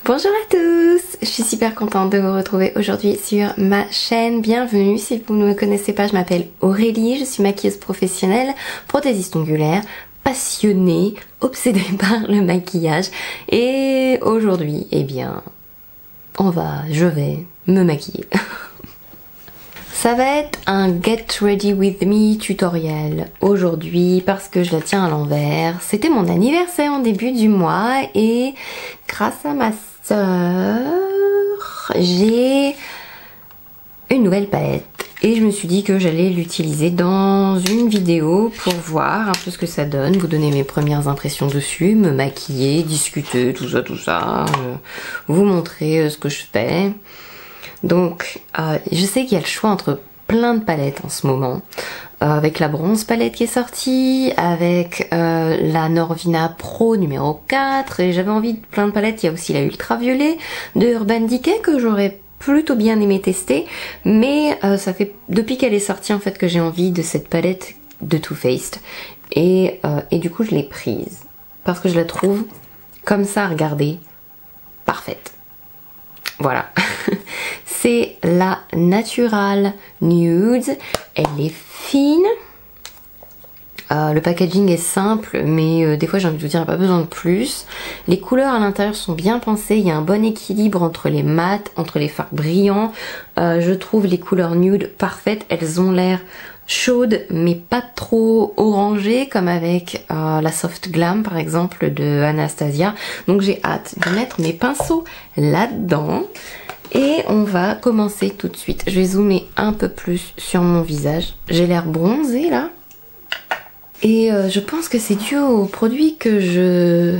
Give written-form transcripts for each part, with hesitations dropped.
Bonjour à tous, je suis super contente de vous retrouver aujourd'hui sur ma chaîne. Bienvenue, si vous ne me connaissez pas, je m'appelle Aurélie, je suis maquilleuse professionnelle, prothésiste ongulaire, passionnée, obsédée par le maquillage. Et aujourd'hui, eh bien, je vais me maquiller. Ça va être un Get Ready With Me tutoriel aujourd'hui parce que je la tiens à l'envers. C'était mon anniversaire en début du mois et grâce à ma sœur, j'ai une nouvelle palette. Et je me suis dit que j'allais l'utiliser dans une vidéo pour voir un peu ce que ça donne, vous donner mes premières impressions dessus, me maquiller, discuter, tout ça, vous montrer ce que je fais. Donc, je sais qu'il y a le choix entre plein de palettes en ce moment. Avec la bronze palette qui est sortie, avec la Norvina Pro numéro 4, et j'avais envie de plein de palettes. Il y a aussi la Ultraviolet de Urban Decay que j'aurais plutôt bien aimé tester, mais ça fait depuis qu'elle est sortie en fait que j'ai envie de cette palette de Too Faced. Et du coup je l'ai prise, parce que je la trouve comme ça, regardez, parfaite. Voilà, c'est la Natural Nude, elle est fine, le packaging est simple, mais des fois j'ai envie de vous dire, il n'y a pas besoin de plus. Les couleurs à l'intérieur sont bien pensées, il y a un bon équilibre entre les mats, entre les fards brillants. Je trouve les couleurs nude parfaites, elles ont l'air chaudes mais pas trop orangées comme avec la Soft Glam par exemple de Anastasia. Donc j'ai hâte de mettre mes pinceaux là-dedans et on va commencer tout de suite. Je vais zoomer un peu plus sur mon visage. J'ai l'air bronzée là et je pense que c'est dû au produit que je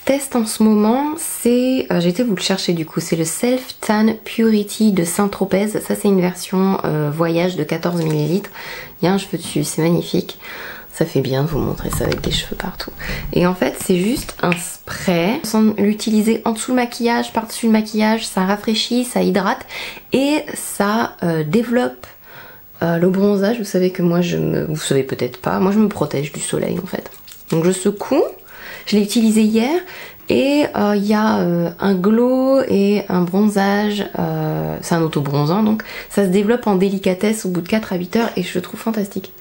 teste en ce moment. C'est, j'ai été vous le chercher du coup, c'est le Self Tan Purity de Saint-Tropez. Ça c'est une version voyage de 14 ml. Il y a un cheveu dessus, c'est magnifique. Ça fait bien de vous montrer ça avec des cheveux partout. Et en fait c'est juste un spray, sans l'utiliser en dessous le maquillage, par-dessus le maquillage, ça rafraîchit, ça hydrate et ça développe le bronzage. Vous savez que moi vous savez peut-être pas, moi je me protège du soleil en fait. Donc je secoue. Je l'ai utilisé hier et il y a un glow et un bronzage, c'est un auto-bronzant donc ça se développe en délicatesse au bout de 4 à 8 heures et je le trouve fantastique.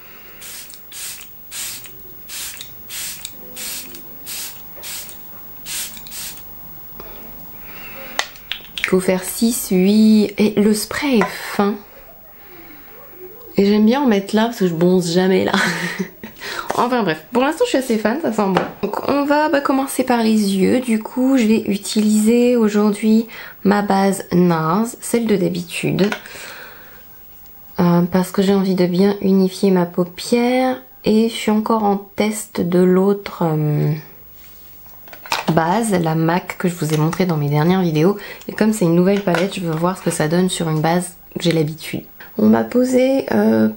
Il faut faire 6, 8 et le spray est fin. Et j'aime bien en mettre là parce que je bronze jamais là. Enfin bref, pour l'instant je suis assez fan, ça sent bon. Donc on va commencer par les yeux. Du coup je vais utiliser aujourd'hui ma base NARS, celle de d'habitude. Parce que j'ai envie de bien unifier ma paupière. Et je suis encore en test de l'autre base, la MAC que je vous ai montré dans mes dernières vidéos. Et comme c'est une nouvelle palette, je veux voir ce que ça donne sur une base que j'ai l'habitude. On m'a posé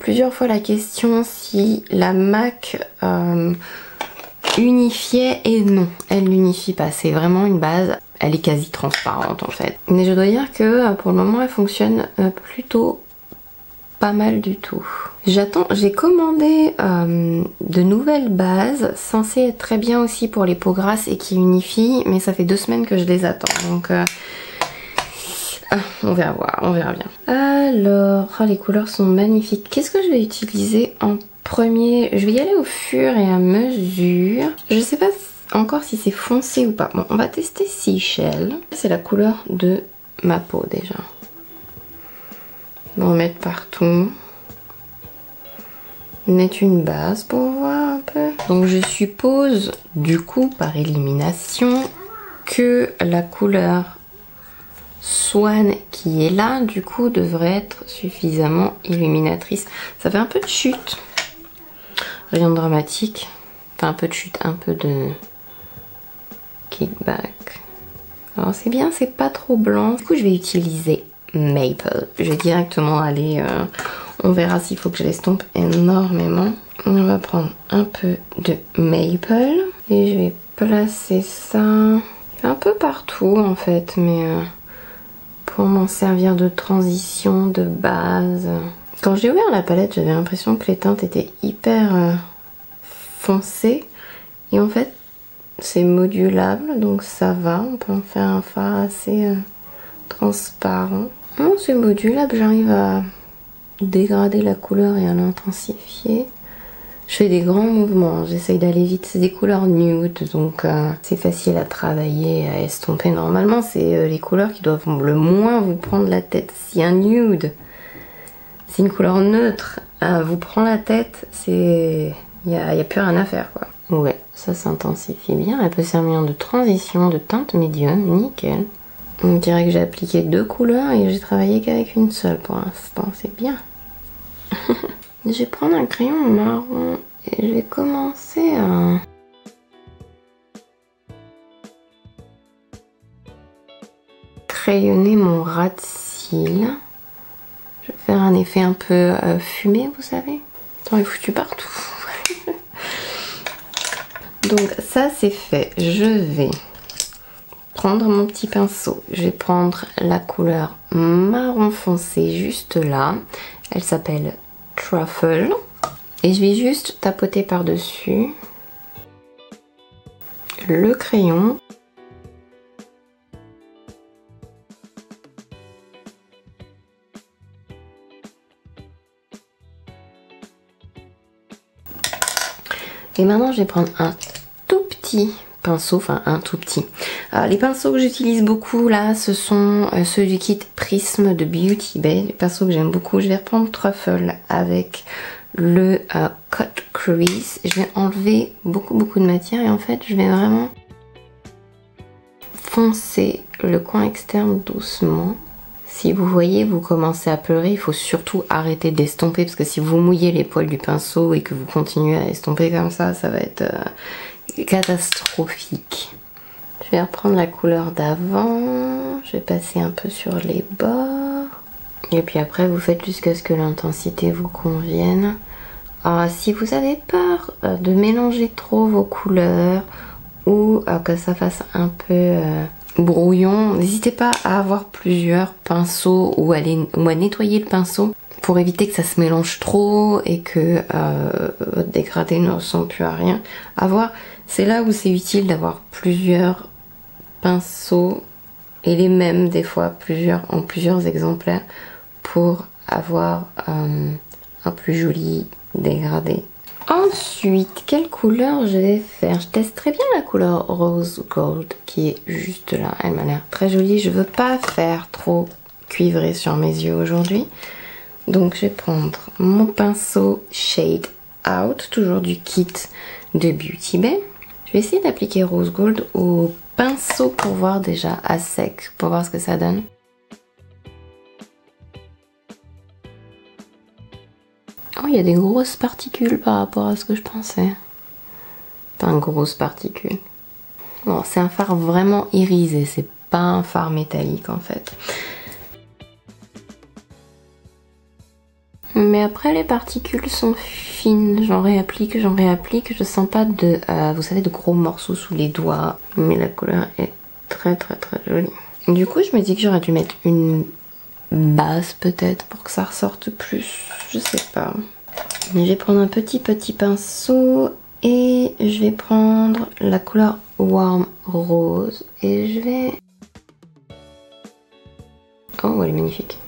plusieurs fois la question si la MAC unifiait et non, elle n'unifie pas. C'est vraiment une base, elle est quasi transparente en fait. Mais je dois dire que pour le moment elle fonctionne plutôt pas mal du tout. J'ai commandé de nouvelles bases censées être très bien aussi pour les peaux grasses et qui unifient, mais ça fait 2 semaines que je les attends. Donc on verra voir, on verra bien. Alors, les couleurs sont magnifiques. Qu'est-ce que je vais utiliser en premier? Je vais y aller au fur et à mesure. Je sais pas encore si c'est foncé ou pas. Bon, on va tester Seashell. C'est la couleur de ma peau déjà. On va en mettre partout. Mettre une base pour voir un peu. Donc je suppose, du coup, par élimination, que la couleur Swan qui est là du coup devrait être suffisamment illuminatrice. Ça fait un peu de chute, rien de dramatique, enfin un peu de chute, un peu de kickback. Alors c'est bien, c'est pas trop blanc. Du coup je vais utiliser Maple. Je vais directement aller, on verra s'il faut que je l'estompe énormément. On va prendre un peu de Maple et je vais placer ça un peu partout en fait, mais pour m'en servir de transition, de base. Quand j'ai ouvert la palette, j'avais l'impression que les teintes étaient hyper foncées. Et en fait, c'est modulable, donc ça va. On peut en faire un fard assez transparent. Non, c'est modulable, j'arrive à dégrader la couleur et à l'intensifier. Je fais des grands mouvements, j'essaye d'aller vite. C'est des couleurs nude, donc c'est facile à travailler, à estomper. Normalement, c'est les couleurs qui doivent le moins vous prendre la tête. Si un nude, c'est une couleur neutre, vous prend la tête, c'est... Il n'y a plus rien à faire, quoi. Ouais, ça s'intensifie bien. Elle peut servir de transition, de teinte médium, nickel. On dirait que j'ai appliqué 2 couleurs et j'ai travaillé qu'avec une seule pour l'instant, c'est bien. Je vais prendre un crayon marron et je vais commencer à... crayonner mon ras de cils. Je vais faire un effet un peu fumé, vous savez. J'en ai foutu partout. Donc ça c'est fait. Je vais prendre mon petit pinceau. Je vais prendre la couleur marron foncé juste là. Elle s'appelle Truffle. Et je vais juste tapoter par-dessus le crayon. Et maintenant je vais prendre un tout petit pinceau, enfin un tout petit. Les pinceaux que j'utilise beaucoup là, ce sont ceux du kit Prisme de Beauty Bay, les pinceaux que j'aime beaucoup. Je vais reprendre Truffle avec le Cut Crease. Je vais enlever beaucoup de matière et en fait je vais vraiment foncer le coin externe doucement. Si vous voyez, vous commencez à pleurer, il faut surtout arrêter d'estomper parce que si vous mouillez les poils du pinceau et que vous continuez à estomper comme ça, ça va être catastrophique. Je vais reprendre la couleur d'avant, je vais passer un peu sur les bords. Et puis après, vous faites jusqu'à ce que l'intensité vous convienne. Alors, si vous avez peur de mélanger trop vos couleurs ou que ça fasse un peu... brouillon, n'hésitez pas à avoir plusieurs pinceaux ou à nettoyer le pinceau pour éviter que ça se mélange trop et que votre dégradé ne ressemble plus à rien. C'est là où c'est utile d'avoir plusieurs pinceaux et les mêmes des fois en plusieurs exemplaires pour avoir un plus joli dégradé. Ensuite, quelle couleur je vais faire? Je teste très bien la couleur Rose Gold qui est juste là. Elle m'a l'air très jolie. Je veux pas faire trop cuivré sur mes yeux aujourd'hui. Donc je vais prendre mon pinceau Shade Out, toujours du kit de Beauty Bay. Je vais essayer d'appliquer Rose Gold au pinceau pour voir déjà à sec, pour voir ce que ça donne. Oh, il y a des grosses particules par rapport à ce que je pensais. Enfin, grosses particules. Bon, c'est un fard vraiment irisé, c'est pas un fard métallique en fait. Mais après, les particules sont fines. J'en réapplique. Je sens pas de, vous savez, de gros morceaux sous les doigts. Mais la couleur est très jolie. Du coup, je me dis que j'aurais dû mettre une base peut-être pour que ça ressorte plus, je sais pas. Mais je vais prendre un petit pinceau et je vais prendre la couleur Warm Rose et je vais... Oh, elle est magnifique.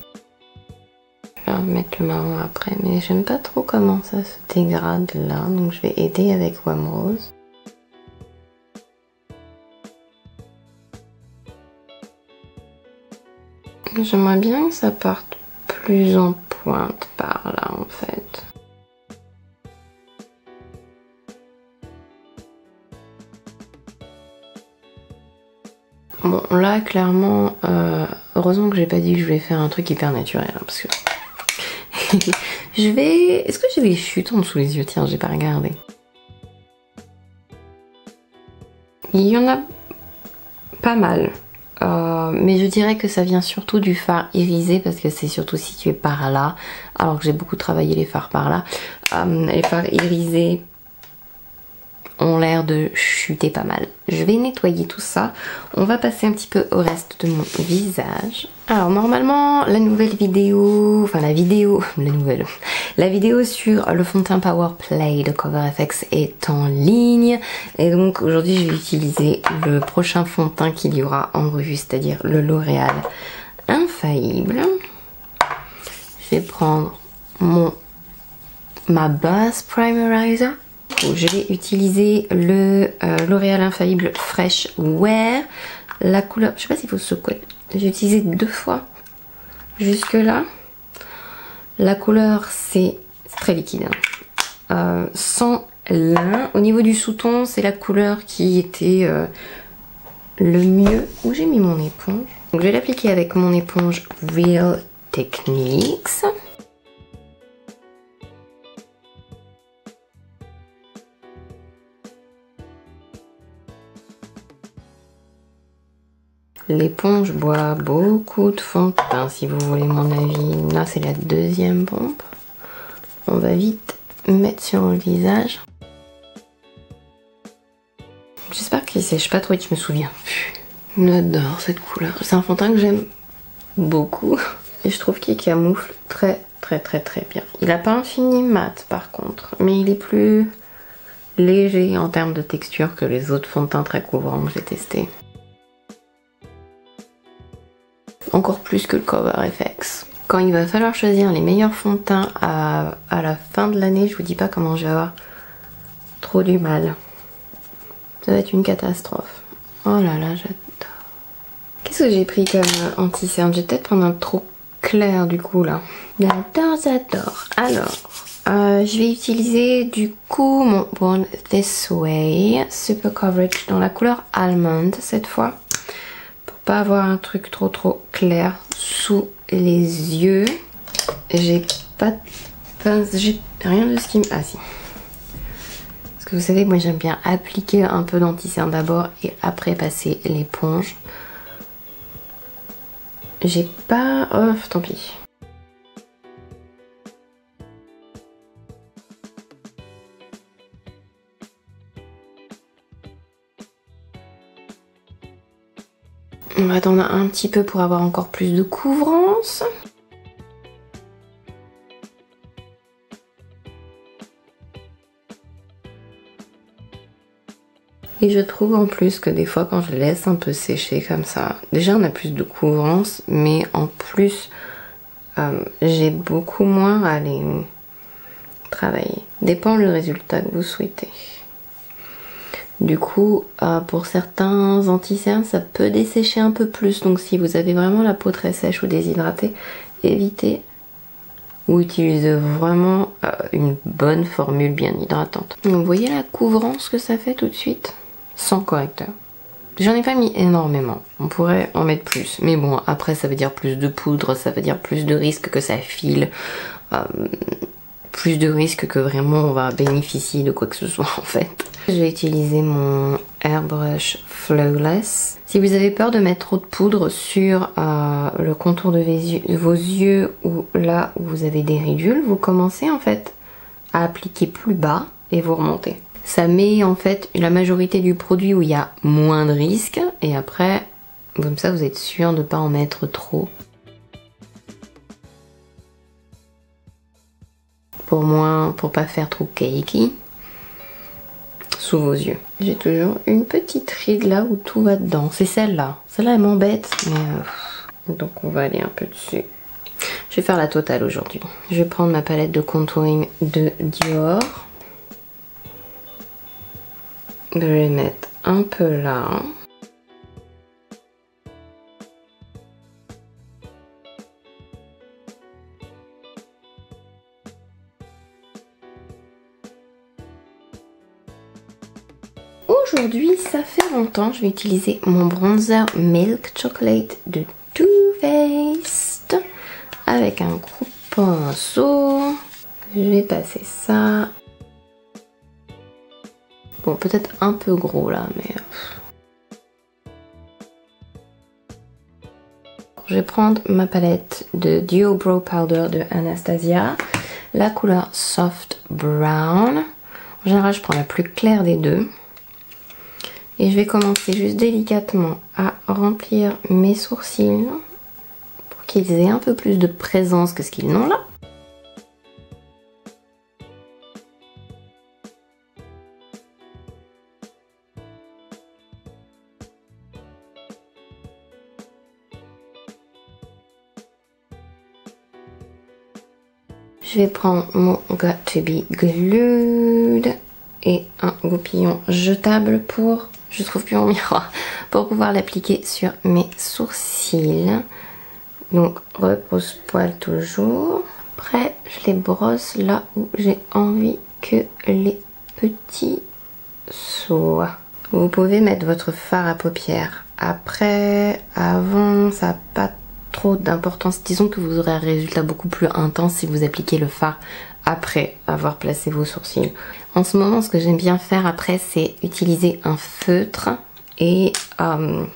Je vais remettre le marron après, mais j'aime pas trop comment ça se dégrade là, donc je vais aider avec Warm Rose. J'aimerais bien que ça parte plus en pointe par là en fait. Bon là clairement, heureusement que j'ai pas dit que je voulais faire un truc hyper naturel hein, parce que est-ce que j'ai des chutes en dessous les yeux? Tiens, j'ai pas regardé. Il y en a pas mal. Mais je dirais que ça vient surtout du fard irisé parce que c'est surtout situé par là, alors que j'ai beaucoup travaillé les fards par là. Les fards irisés ont l'air de chuter pas mal. Je vais nettoyer tout ça. On va passer un petit peu au reste de mon visage. Alors normalement la nouvelle vidéo, enfin la vidéo sur le fond de teint Power Play de Cover FX est en ligne. Et donc aujourd'hui je vais utiliser le prochain fond de teint qu'il y aura en revue, c'est-à-dire le L'Oréal Infaillible. Je vais prendre ma base primerizer. Je vais utiliser le L'Oréal Infaillible Fresh Wear. La couleur, je sais pas s'il faut secouer. J'ai utilisé 2 fois jusque là. La couleur c'est très liquide. Sans lin. Au niveau du sous-ton, c'est la couleur qui était le mieux. Où j'ai mis mon éponge. Donc je vais l'appliquer avec mon éponge Real Techniques. L'éponge boit beaucoup de fond de teint, si vous voulez mon avis. Là, c'est la 2e pompe. On va vite mettre sur le visage. J'espère qu'il sèche pas trop vite, je me souviens. J'adore cette couleur. C'est un fond de teint que j'aime beaucoup. Et je trouve qu'il camoufle très bien. Il n'a pas un fini mat par contre, mais il est plus léger en termes de texture que les autres fonds de teint très couvrants que j'ai testés. Encore plus que le Cover FX. Quand il va falloir choisir les meilleurs fonds de teint à la fin de l'année, je vous dis pas comment je vais avoir trop du mal. Ça va être une catastrophe. Oh là là, j'adore. Qu'est-ce que j'ai pris comme anti-cerne? Je vais peut-être prendre un trop clair du coup là. J'adore. Alors, je vais utiliser du coup mon Born This Way Super Coverage dans la couleur Almond cette fois. Pas avoir un truc trop clair sous les yeux. J'ai pas de pince, j'ai rien de ce qui me... Ah si. Parce que vous savez, moi j'aime bien appliquer un peu d'anti-cerne d'abord et après passer l'éponge. J'ai pas... Oh, tant pis. On va attendre un petit peu pour avoir encore plus de couvrance. Et je trouve en plus que des fois quand je laisse un peu sécher comme ça, déjà on a plus de couvrance, mais en plus j'ai beaucoup moins à aller travailler. Dépend le résultat que vous souhaitez. Du coup, pour certains anti-cernes, ça peut dessécher un peu plus. Donc si vous avez vraiment la peau très sèche ou déshydratée, évitez ou utilisez vraiment une bonne formule bien hydratante. Donc vous voyez la couvrance que ça fait tout de suite, sans correcteur. J'en ai pas mis énormément, on pourrait en mettre plus. Mais bon, après ça veut dire plus de poudre, ça veut dire plus de risque que ça file. Plus de risque que vraiment on va bénéficier de quoi que ce soit en fait. Je vais utiliser mon Airbrush Flawless. Si vous avez peur de mettre trop de poudre sur le contour de vos yeux ou là où vous avez des ridules, vous commencez en fait à appliquer plus bas et vous remontez. Ça met en fait la majorité du produit où il y a moins de risques et après, comme ça vous êtes sûr de ne pas en mettre trop. Pour pas faire trop cakey sous vos yeux. J'ai toujours une petite ride là où tout va dedans. C'est celle-là. Celle-là elle m'embête, mais donc on va aller un peu dessus. Je vais faire la totale aujourd'hui. Je vais prendre ma palette de contouring de Dior. Je vais mettre un peu là. Aujourd'hui, ça fait longtemps, je vais utiliser mon bronzer Milk Chocolate de Too Faced avec un gros pinceau. Je vais passer ça. Bon, peut-être un peu gros là, mais... Je vais prendre ma palette de Duo Brow Powder de Anastasia, la couleur Soft Brown. En général, je prends la plus claire des deux. Et je vais commencer juste délicatement à remplir mes sourcils pour qu'ils aient un peu plus de présence que ce qu'ils n'ont là. Je vais prendre mon Got to Be Glued et un goupillon jetable pour, je trouve plus mon miroir, pour pouvoir l'appliquer sur mes sourcils. Donc repose-poil toujours. Après, je les brosse là où j'ai envie que les petits soient. Vous pouvez mettre votre fard à paupières après, avant, ça n'a pas trop d'importance. Disons que vous aurez un résultat beaucoup plus intense si vous appliquez le fard après avoir placé vos sourcils. En ce moment, ce que j'aime bien faire après, c'est utiliser un feutre et faut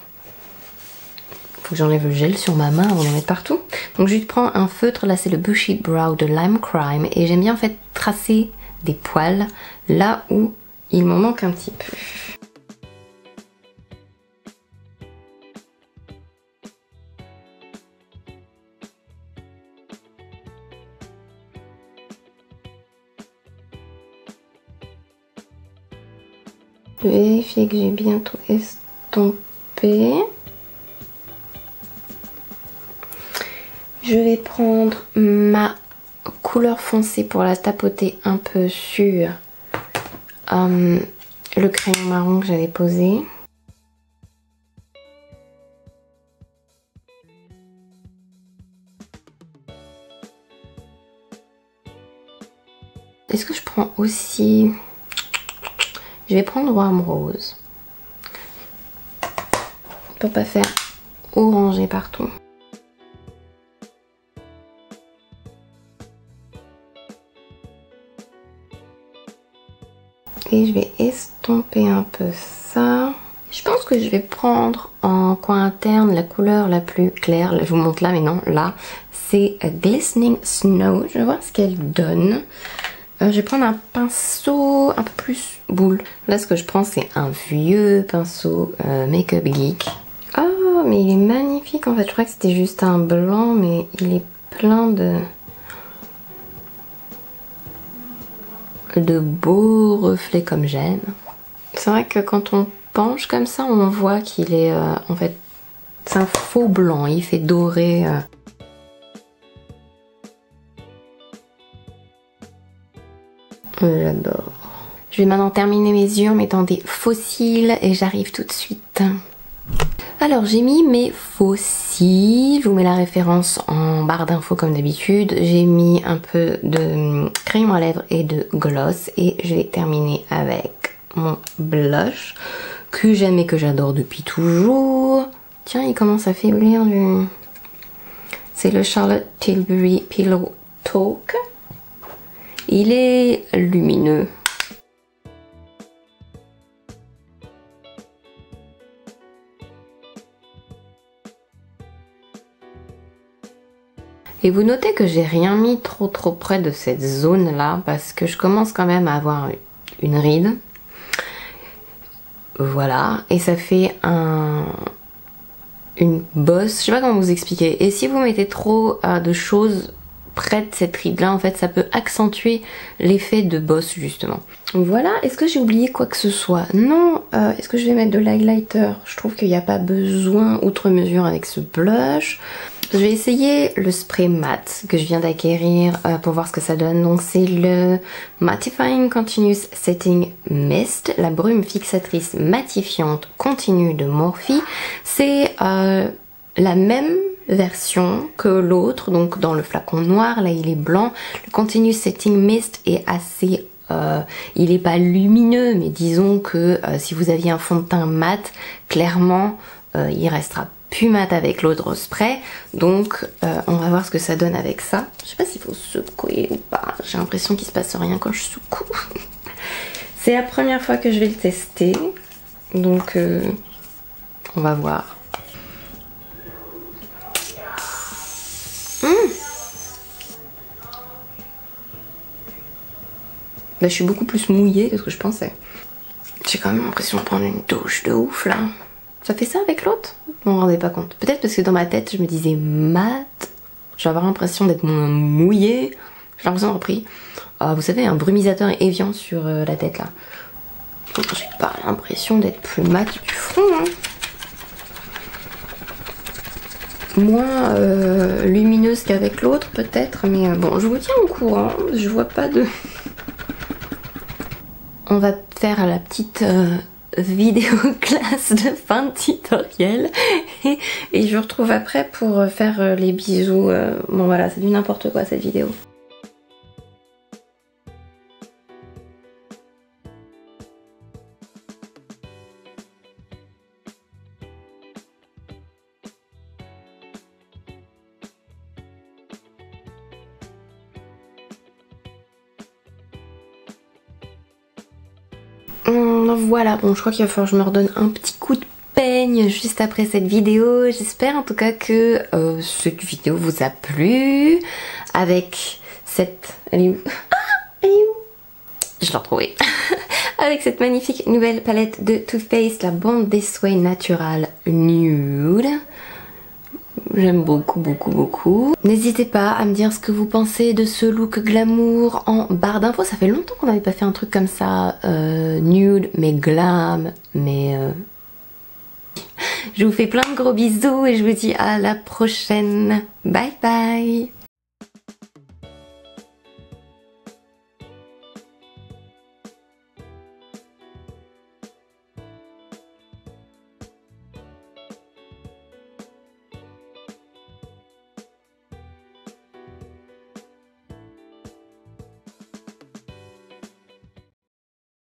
que j'enlève le gel sur ma main avant d'en mettre partout. Donc je prends un feutre, là c'est le Bushy Brow de Lime Crime et j'aime bien en fait tracer des poils là où il m'en manque un petit peu. Je vais vérifier que j'ai bien tout estompé. Je vais prendre ma couleur foncée pour la tapoter un peu sur le crayon marron que j'avais posé. Est-ce que je prends aussi... Je vais prendre Warm Rose pour pas faire orangé partout. Et je vais estomper un peu ça. Je pense que je vais prendre en coin interne la couleur la plus claire. Je vous montre là, mais non, là. C'est Glistening Snow. Je vais voir ce qu'elle donne. Je vais prendre un pinceau un peu plus boule. Là, ce que je prends, c'est un vieux pinceau Make-up Geek. Oh, mais il est magnifique en fait. Je crois que c'était juste un blanc, mais il est plein de beaux reflets comme j'aime. C'est vrai que quand on penche comme ça, on voit qu'il est en fait, c'est un faux blanc. Il fait doré. J'adore. Je vais maintenant terminer mes yeux en mettant des faux cils et j'arrive tout de suite. Alors j'ai mis mes faux cils, je vous mets la référence en barre d'infos comme d'habitude. J'ai mis un peu de crayon à lèvres et de gloss et je vais terminer avec mon blush que j'aime et que j'adore depuis toujours. Tiens, il commence à faiblir du... C'est le Charlotte Tilbury Pillow Talk. Il est lumineux. Et vous notez que j'ai rien mis trop près de cette zone là parce que je commence quand même à avoir une ride. Voilà, et ça fait une bosse, je sais pas comment vous expliquer. Et si vous mettez trop de choses près de cette ride là, en fait ça peut accentuer l'effet de bosse justement. Voilà, est-ce que j'ai oublié quoi que ce soit? Non. Est-ce que je vais mettre de l'highlighter? Je trouve qu'il n'y a pas besoin outre mesure avec ce blush. Je vais essayer le spray mat que je viens d'acquérir pour voir ce que ça donne. Donc c'est le Mattifying Continuous Setting Mist, la brume fixatrice matifiante continue de Morphe. C'est la même version que l'autre, donc dans le flacon noir, là il est blanc. Le Continuous Setting Mist est assez... il est pas lumineux, mais disons que si vous aviez un fond de teint mat, clairement il restera plus mat avec l'autre spray. Donc on va voir ce que ça donne avec ça. Je sais pas s'il faut secouer ou pas, j'ai l'impression qu'il se passe rien quand je secoue. C'est la première fois que je vais le tester, donc on va voir. Là, je suis beaucoup plus mouillée que ce que je pensais. J'ai quand même l'impression de prendre une douche de ouf là. Ça fait ça avec l'autre? Je m'en rendais pas compte. Peut-être parce que dans ma tête, je me disais mat. Je vais avoir l'impression d'être moins mouillée. J'ai l'impression d'avoir pris, vous savez, un brumisateur Evian sur la tête là. J'ai pas l'impression d'être plus mat du front. Hein. Moins lumineuse qu'avec l'autre peut-être. Mais bon, je vous tiens au courant. Je vois pas de... On va faire la petite vidéo classe de fin de tutoriel et je vous retrouve après pour faire les bisous. Bon voilà, c'est du n'importe quoi cette vidéo. Voilà, bon je crois qu'il va falloir que je me redonne un petit coup de peigne juste après cette vidéo. J'espère en tout cas que cette vidéo vous a plu. Avec cette... Elle est où? Ah, elle est où? Je l'ai retrouvée. Avec cette magnifique nouvelle palette de Too Faced, la Bond This Way Natural Nude. J'aime beaucoup, beaucoup, beaucoup. N'hésitez pas à me dire ce que vous pensez de ce look glamour en barre d'infos. Ça fait longtemps qu'on n'avait pas fait un truc comme ça, nude, mais glam, mais... Je vous fais plein de gros bisous et je vous dis à la prochaine. Bye bye!